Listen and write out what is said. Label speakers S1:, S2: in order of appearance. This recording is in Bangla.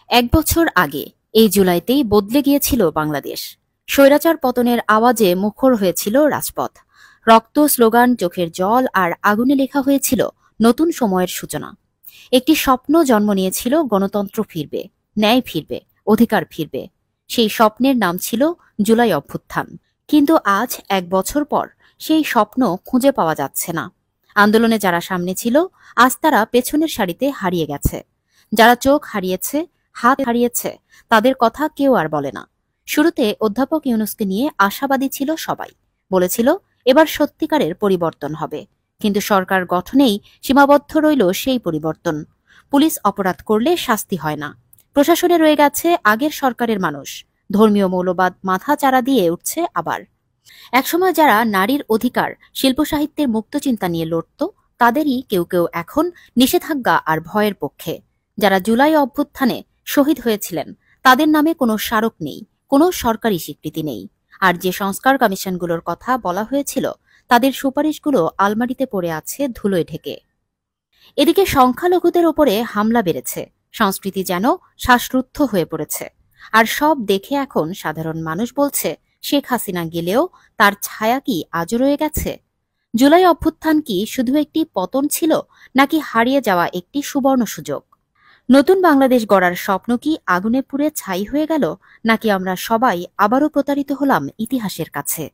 S1: এক বছর আগে এই জুলাইতেই বদলে গিয়েছিল বাংলাদেশ। স্বৈরাচার পতনের আওয়াজে মুখর হয়েছিল রাজপথ। রক্ত, স্লোগান, চোখের জল আর আগুনে লেখা হয়েছিল নতুন সময়ের সূচনা। একটি স্বপ্ন জন্ম নিয়েছিল, গণতন্ত্র ফিরবে, ন্যায় ফিরবে, অধিকার ফিরবে। সেই স্বপ্নের নাম ছিল জুলাই অভ্যুত্থান। কিন্তু আজ এক বছর পর সেই স্বপ্ন খুঁজে পাওয়া যাচ্ছে না। আন্দোলনে যারা সামনে ছিল, আজ তারা পেছনের সারিতে হারিয়ে গেছে। যারা চোখ হারিয়েছে, হাত হারিয়েছে, তাদের কথা কেউ আর বলে না। শুরুতে অধ্যাপক ইউনূসকে নিয়ে আশাবাদী ছিল সবাই। বলেছিল এবার সত্যিকারের পরিবর্তন হবে। কিন্তু সরকার গঠনেই সীমাবদ্ধ রইল সেই পরিবর্তন। পুলিশ অপরাধ করলে শাস্তি হয় না। প্রশাসনে রয়ে গেছে আগের সরকারের মানুষ। ধর্মীয় মৌলবাদ মাথা চারা দিয়ে উঠছে আবার। একসময় যারা নারীর অধিকার, শিল্প সাহিত্যের মুক্ত চিন্তা নিয়ে লড়ত, তাদেরই কেউ কেউ এখন নিষেধাজ্ঞা আর ভয়ের পক্ষে। যারা জুলাই অভ্যুত্থানে শহীদ হয়েছিলেন, তাদের নামে কোনো স্মারক নেই, কোনো সরকারি স্বীকৃতি নেই। আর যে সংস্কার কমিশনগুলোর কথা বলা হয়েছিল, তাদের সুপারিশগুলো আলমারিতে পড়ে আছে ধুলোয় ঢেকে। এদিকে সংখ্যালঘুদের ওপরে হামলা বেড়েছে। সংস্কৃতি যেন শ্বাসরুদ্ধ হয়ে পড়েছে। আর সব দেখে এখন সাধারণ মানুষ বলছে, শেখ হাসিনা গেলেও তার ছায়া কি আজও রয়ে গেছে? জুলাই অভ্যুত্থান কি শুধু একটি পতন ছিল, নাকি হারিয়ে যাওয়া একটি সুবর্ণ সুযোগ? নতুন বাংলাদেশ গড়ার স্বপ্ন কি আগুনে পুড়ে ছাই হয়ে গেল, নাকি আমরা সবাই আবারও প্রতারিত হলাম ইতিহাসের কাছে?